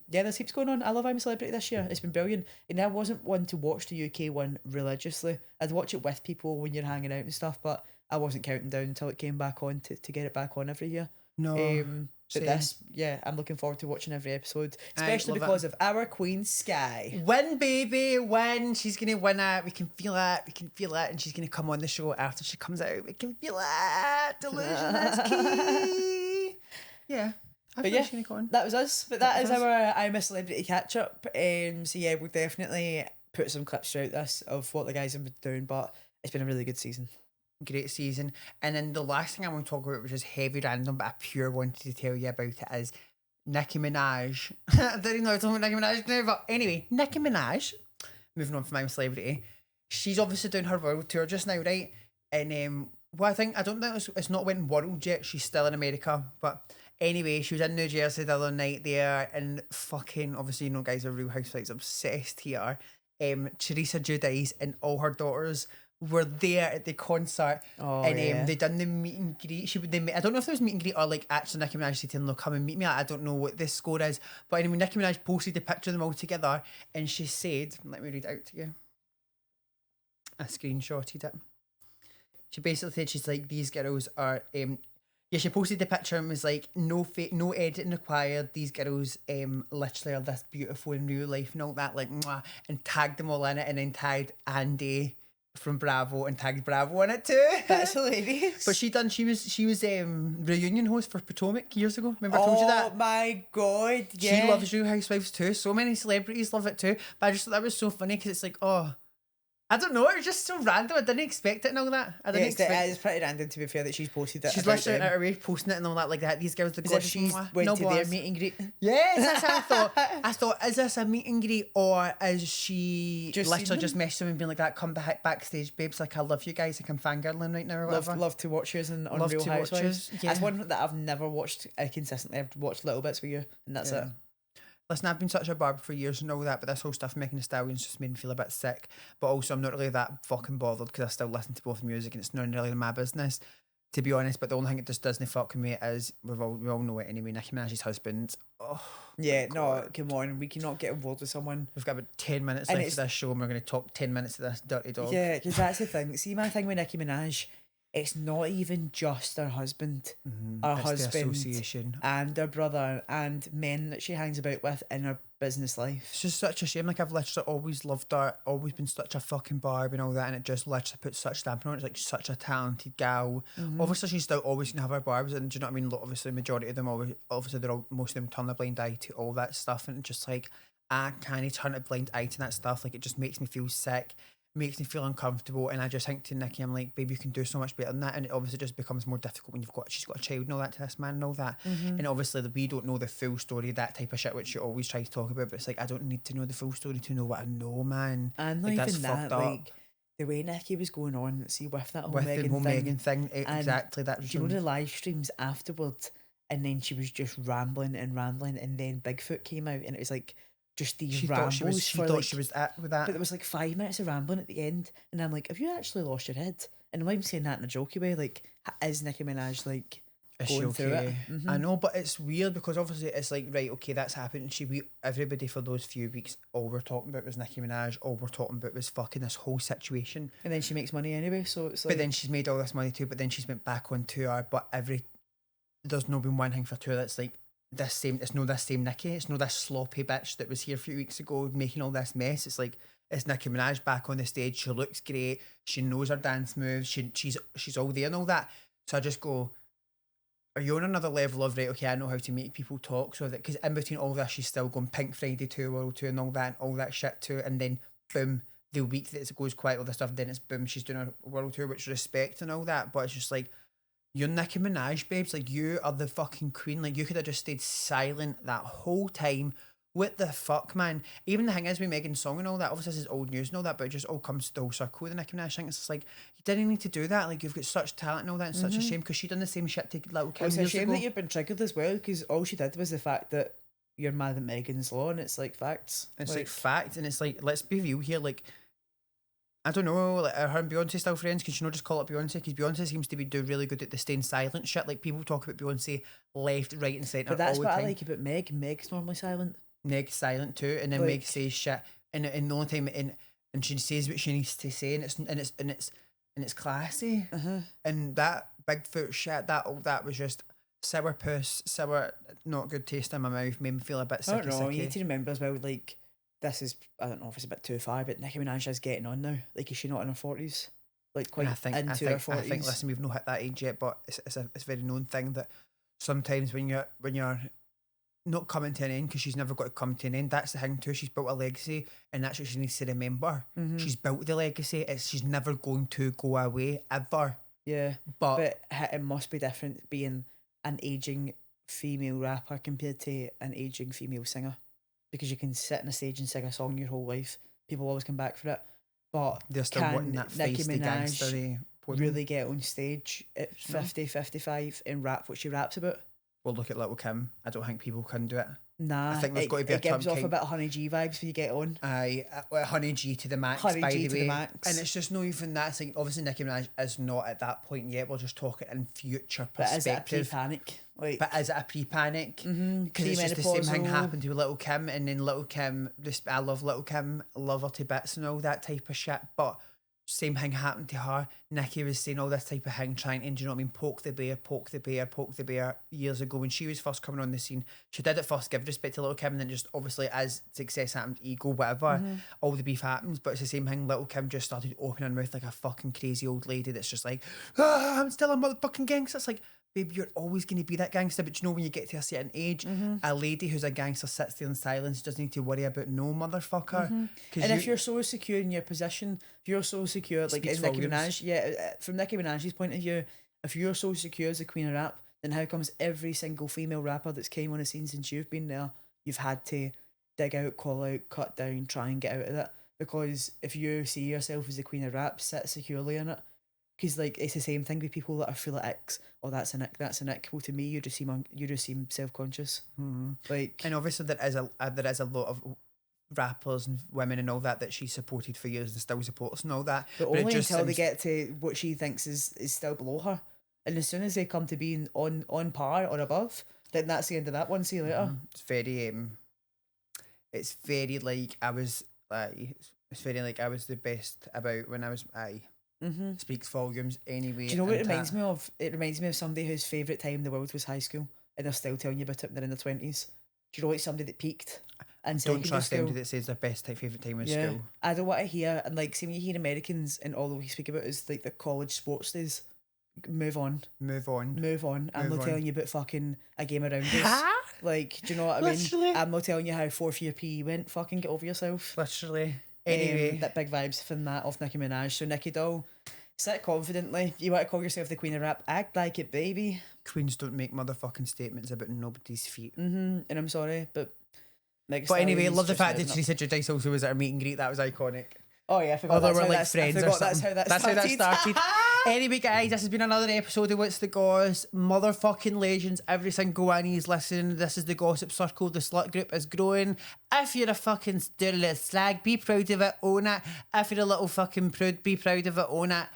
There's heaps going on. I love I'm a Celebrity this year. It's been brilliant. And I wasn't one to watch the UK one religiously. I'd watch it with people when you're hanging out and stuff, but I wasn't counting down until it came back on to get it back on every year. No. But this, I'm looking forward to watching every episode, especially because of our queen Skye. Win, baby, win. She's gonna win it. We can feel it, and she's gonna come on the show after she comes out. We can feel it. Delusion is key. Yeah. But yeah, that was us. But that is our I'm a Celebrity catch up. So yeah, we'll definitely put some clips throughout this of what the guys have been doing. But it's been a really good season. Great season. And then the last thing I want to talk about, which is heavy random, but I pure wanted to tell you about it, is Nicki Minaj. I don't even know what I'm talking about Nicki Minaj now, but anyway, Nicki Minaj, moving on from I'm a Celebrity, she's obviously doing her world tour just now, right? And Well, I don't think it's not went world yet. She's still in America. But anyway, she was in New Jersey the other night there, and fucking, obviously, you know, guys are Real Housewives obsessed here. Teresa Giudice and all her daughters were there at the concert. Oh, And yeah. they done the meet and greet. I don't know if there was meet and greet or like actually Nicki Minaj said to them, "They'll come and meet me." I don't know what this score is. But anyway, Nicki Minaj posted a picture of them all together, and she said, let me read it out to you. I screenshotted it. She basically said, she's like, these girls are yeah, she posted the picture and was like, no editing required. These girls literally are this beautiful in real life and all that, like, mwah, and tagged them all in it, and then tagged Andy from Bravo and tagged Bravo in it too. That's hilarious. But she was reunion host for Potomac years ago. Remember I told you that? Oh my god, yeah. She loves Real Housewives too. So many celebrities love it too. But I just thought that was so funny because it's like, oh, I don't know, it was just so random. I didn't expect it and all that. I didn't expect it's pretty random, to be fair, that she's posted that. She's literally out her way posting it and all that, like that. These girls, the As if she went to their meet and greet. Yes, that's how I thought. I thought, is this a meet and greet, or is she literally just messaging them and being like that? Come backstage, babes. Like, I love you guys. Like, I'm fangirling right now or whatever. Love to watch yours on Love Real to watch Housewives. yours, yeah. That's one that I've never watched consistently. I've watched little bits with you, and that's it. Listen, I've been such a barb for years and all that, but this whole stuff making the Stallions just made me feel a bit sick. But also, I'm not really that fucking bothered because I still listen to both the music and it's not really my business, to be honest. But the only thing it just doesn't fuck with me is we all know it anyway. Nicki Minaj's husband. Oh, yeah, no, come on, we cannot get involved with someone. We've got about 10 minutes left of this show, and we're going to talk 10 minutes of this dirty dog. Yeah, because that's the thing. See, my thing with Nicki Minaj, it's not even just her husband, her It's husband, the association, and her brother, and men that she hangs about with in her business life. It's just such a shame. Like, I've literally always loved her, always been such a fucking barb and all that, and it just literally puts such damper on it. It's like such a talented gal. Obviously, she's still always gonna have her barbs, and do you know what I mean? Like, obviously, the majority of them, obviously, most of them turn a blind eye to all that stuff, and it's just like, I can't turn a blind eye to that stuff. Like, it just makes me feel sick, makes me feel uncomfortable, and I just think to Nicki, I'm like, baby, you can do so much better than that. And it obviously just becomes more difficult when she's got a child and all that to this man and all that. And obviously we don't know the full story, that type of shit, which you always try to talk about, but it's like, I don't need to know the full story to know what I know, man. And like, not that's even that, fucked up. like the way Nicki was going on, see, with that whole With Megan the whole thing, Megan thing, exactly. That was do you know the live streams afterwards, and then she was just rambling, and then Bigfoot came out, and it was like just these she rambles. She thought she was at with that. But there was like 5 minutes of rambling at the end, and I'm like, have you actually lost your head? And I'm not even saying that in a jokey way. Like, is Nicki Minaj like going through it? I know, but it's weird because obviously it's like, right, okay, that's happened. Everybody for those few weeks, all we're talking about was Nicki Minaj. All we're talking about was fucking this whole situation. And then she makes money anyway, so it's like. But then she's made all this money too. But then she's went back on tour. But there's no been one thing for tour that's like this same. It's no this same Nicki. It's no this sloppy bitch that was here a few weeks ago making all this mess. It's like, it's Nicki Minaj back on the stage. She looks great. She knows her dance moves. She's all there and all that. So I just go, are you on another level of, right, okay, I know how to make people talk, so that, because in between all this, she's still going Pink Friday tour, World Tour, and all that shit too, and then boom, the week that it goes quiet, all this stuff, then it's boom, she's doing a World Tour, which respect and all that, but it's just like, you're Nicki Minaj, babes, like, you are the fucking queen, like, you could have just stayed silent that whole time. What the fuck, man? Even the thing is with Megan's song and all that, obviously this is old news and all that, but it just all comes to the whole circle with the Nicki Minaj thing. It's just like, you didn't need to do that. Like, you've got such talent and all that, and such a shame, because she done the same shit to Little Kim It's a years shame ago. that you've been triggered as well, because all she did was the fact that you're mad at Megan's Law, and it's like facts. It's like fact, and it's like, let's be real here. Like, I don't know, like, are her and Beyonce still friends? Because you know, just call it Beyonce, because Beyonce seems to be do really good at the staying silent shit. Like, people talk about Beyonce left, right, and centre. But that's all the what time. I like about Meg. Meg's normally silent. Meg's silent too, and then Like, Meg says shit, and the only time, and she says what she needs to say, and it's classy. And that Bigfoot shit, that was just sour puss, sour, not good taste in my mouth, made me feel a bit I sick. don't know. You need to remember as well, like, this is, I don't know if it's a bit too far, but Nicki Minaj is getting on now. Like, is she not in her 40s? Like, quite into her 40s. I think, listen, we've not hit that age yet, but it's a very known thing that sometimes when you're not coming to an end, because she's never got to come to an end. That's the thing too. She's built a legacy, and that's what she needs to remember. She's built the legacy. She's never going to go away ever. Yeah, But it must be different being an aging female rapper compared to an aging female singer, because you can sit on a stage and sing a song your whole life. People always come back for it. But they're still wanting that Nicki feisty Minaj gangster. really get on stage at 50, 55 and rap what she raps about. Well, look at Little Kim. I don't think people can do it. Nah, I think there's got to be a it gives term off a bit of Honey G vibes when you get on. Aye, Honey G to the max, Honey by G the to way. the max. And it's just not even that. It's like, obviously Nicki Minaj is not at that point yet. We're just talking in future But is it a perspective. pre-panic? Like, But is it a pre-panic? Because it's just the same thing happened to Little Kim, and then Little Kim, I love Little Kim, love her to bits and all that type of shit, but same thing happened to her. Nicki was saying all this type of thing, trying to, do you know what I mean, poke the bear, poke the bear, poke the bear years ago when she was first coming on the scene. She did at first give respect to Little Kim, and then just obviously as success happened, ego, whatever, all the beef happens. But it's the same thing. Little Kim just started opening her mouth like a fucking crazy old lady that's just like, I'm still a motherfucking gangster. It's like, babe, you're always going to be that gangster, but you know when you get to a certain age, a lady who's a gangster sits there in silence, doesn't need to worry about no motherfucker. and if you're so secure in your position, if you're so secure, like in Nicki Minaj, from Nicki Minaj's point of view, if you're so secure as the queen of rap, then how comes every single female rapper that's came on the scene since you've been there, you've had to dig out, call out, cut down, try and get out of that? Because if you see yourself as the queen of rap, sit securely in it. Because like it's the same thing with people that are full of icks. Oh, that's an ick. That's an ick. Well, to me, you just seem self-conscious. Like, and obviously there is a lot of rappers and women and all that she supported for years and still supports and all that. but it only just until they seems- get to what she thinks is still below her, and as soon as they come to being on par or above, then that's the end of that one. See you later. It's very like I was the best about when I was speaks volumes anyway. Do you know what it reminds me of? It reminds me of somebody whose favourite time in the world was high school, and they're still telling you about it when they're in their 20s. Do you know, like somebody that peaked in Don't secondary trust school? anybody that says their best favourite time in school. I don't want to hear, and like, see when you hear Americans and all we speak about is like the college sports days. Move on. I'm Move not on. telling you about fucking a game around us. Like, do you know what I mean? Literally. I'm not telling you how 4th year PE went. Fucking get over yourself. Literally. Anyway, that big vibes from that off Nicki Minaj. So Nicki doll, sit confidently. You want to call yourself the queen of rap? Act like it, baby. queens don't make motherfucking statements about nobody's feet. And I'm sorry, but But anyway, love the fact that Teresa Giudice also was at a meet and greet. That was iconic. Oh yeah, I forgot. Although That's we're how like friends or that's something. how that started. Anyway, guys, this has been another episode of Wits The Goss. Motherfucking legends. Every single one of you's listening. This is the Gossip Circle. The slut group is growing. If you're a fucking dirty little slag, be proud of it, own it. If you're a little fucking prude, be proud of it, own it.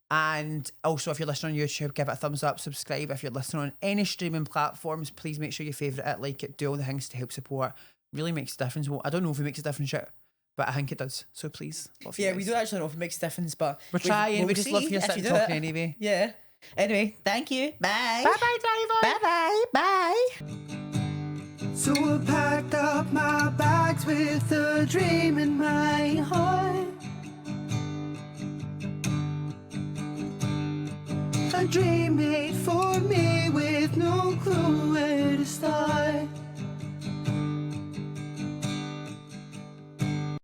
And also, if you're listening on YouTube, give it a thumbs up, subscribe. If you're listening on any streaming platforms, please make sure you favourite it, like it, do all the things to help support. Really makes a difference. Well, I don't know if it makes a difference yet, but I think it does. So please, love you Yeah, guys. we don't actually know if it makes a difference, but We're trying. We just love see you if sitting do talking it. anyway. Yeah. Anyway, thank you. Bye. Bye-bye, driver. Bye. Bye. So I packed up my bags with a dream in my heart. A dream made for me with no clue where to start.